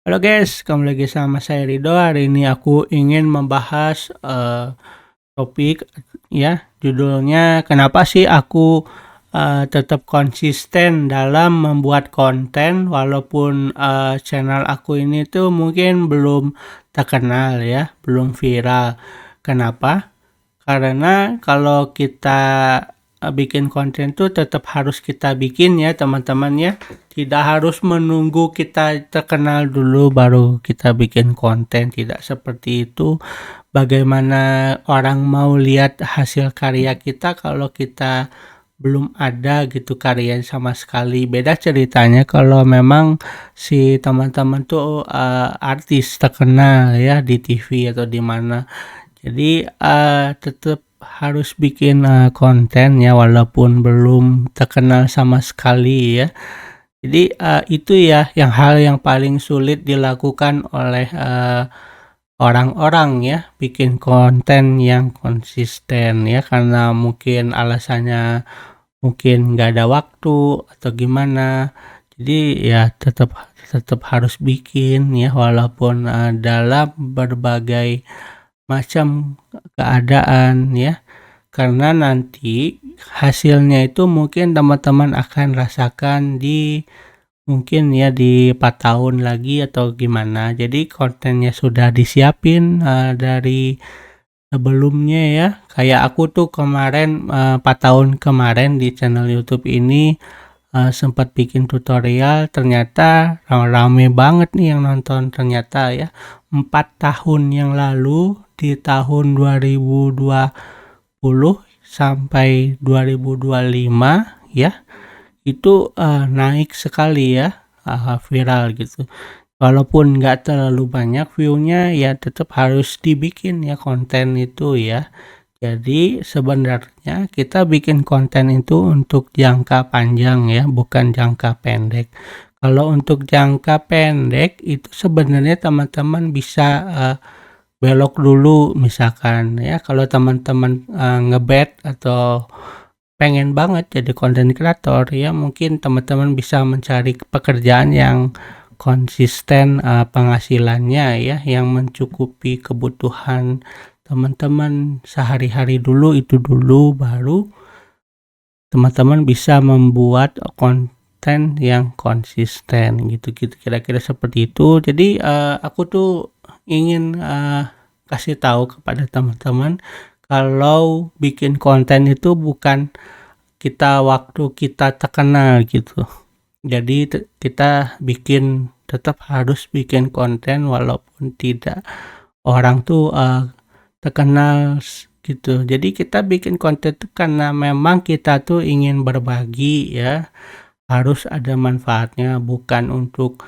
Halo guys, kembali lagi sama saya Rido. Hari ini aku ingin membahas topik ya, judulnya kenapa sih aku tetap konsisten dalam membuat konten walaupun channel aku ini tuh mungkin belum terkenal ya, belum viral. Kenapa? Karena kalau kita bikin konten tuh tetap harus kita bikin ya teman-teman ya. Tidak harus menunggu kita terkenal dulu baru kita bikin konten, tidak seperti itu. Bagaimana orang mau lihat hasil karya kita kalau kita belum ada gitu karya sama sekali. Beda ceritanya kalau memang si teman-teman tuh artis terkenal ya di TV atau di mana. Jadi tetap harus bikin konten ya walaupun belum terkenal sama sekali ya. Jadi itu ya hal yang paling sulit dilakukan oleh orang-orang ya, bikin konten yang konsisten ya, karena mungkin alasannya mungkin nggak ada waktu atau gimana. Jadi ya tetap tetap harus bikin ya walaupun dalam berbagai macam keadaan ya. Karena nanti hasilnya itu mungkin teman-teman akan rasakan di mungkin ya di 4 tahun lagi atau gimana. Jadi kontennya sudah disiapin dari sebelumnya ya. Kayak aku tuh kemarin 4 tahun kemarin di channel YouTube ini sempat bikin tutorial, ternyata rame banget nih yang nonton ternyata ya. 4 tahun yang lalu di tahun 2020 sampai 2025 ya, itu naik sekali ya, viral gitu. Walaupun nggak terlalu banyak view-nya ya tetap harus dibikin ya konten itu ya. Jadi sebenarnya kita bikin konten itu untuk jangka panjang ya, bukan jangka pendek. Kalau untuk jangka pendek itu sebenarnya teman-teman bisa belok dulu misalkan ya, kalau teman-teman ngebet atau pengen banget jadi content creator ya, mungkin teman-teman bisa mencari pekerjaan yang konsisten penghasilannya ya, yang mencukupi kebutuhan teman-teman sehari-hari dulu, itu dulu baru teman-teman bisa membuat konten yang konsisten gitu-gitu, kira-kira seperti itu. Jadi aku tuh ingin kasih tahu kepada teman-teman kalau bikin konten itu bukan waktu kita terkenal gitu. Jadi kita tetap harus bikin konten walaupun tidak orang tuh terkenal gitu. Jadi kita bikin konten tuh karena memang kita tuh ingin berbagi ya. Harus ada manfaatnya, bukan untuk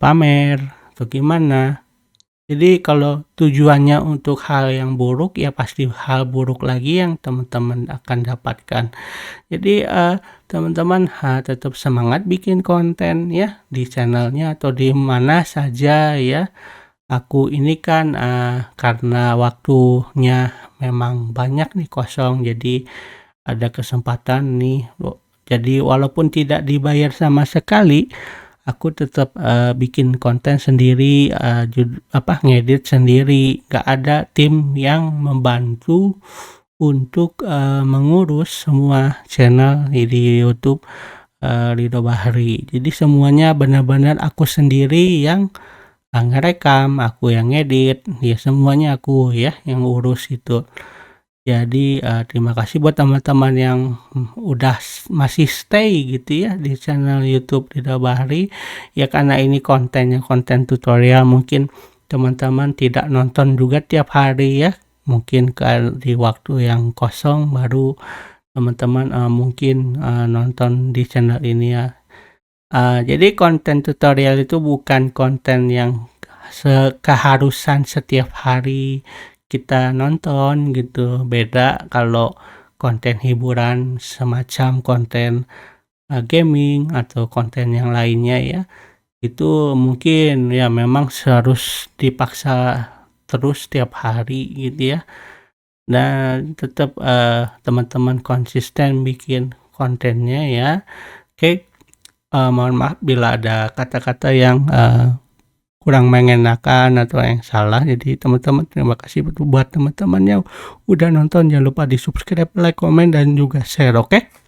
pamer atau gimana. Jadi kalau tujuannya untuk hal yang buruk ya pasti hal buruk lagi yang teman-teman akan dapatkan. Jadi teman-teman tetap semangat bikin konten ya di channelnya atau di mana saja ya. Aku ini kan karena waktunya memang banyak nih kosong, jadi ada kesempatan nih. Jadi walaupun tidak dibayar sama sekali, aku tetap bikin konten sendiri, ngedit sendiri, nggak ada tim yang membantu untuk mengurus semua channel di YouTube Rido Bahri. Jadi semuanya benar-benar aku sendiri yang ngerekam, aku yang ngedit, ya semuanya aku ya yang urus itu. Jadi terima kasih buat teman-teman yang udah masih stay gitu ya di channel YouTube Rido Bahri. Ya karena ini kontennya konten tutorial, mungkin teman-teman tidak nonton juga tiap hari ya. Mungkin di waktu yang kosong baru teman-teman mungkin nonton di channel ini ya. Jadi konten tutorial itu bukan konten yang keharusan setiap hari kita nonton gitu. Beda kalau konten hiburan semacam konten gaming atau konten yang lainnya ya. Itu mungkin ya memang harus dipaksa terus setiap hari gitu ya. Dan tetap teman-teman konsisten bikin kontennya ya. Oke. Mohon maaf bila ada kata-kata yang kurang mengenakan atau yang salah. Jadi teman-teman terima kasih buat teman-teman yang udah nonton, jangan lupa di-subscribe, like, komen, dan juga share, oke?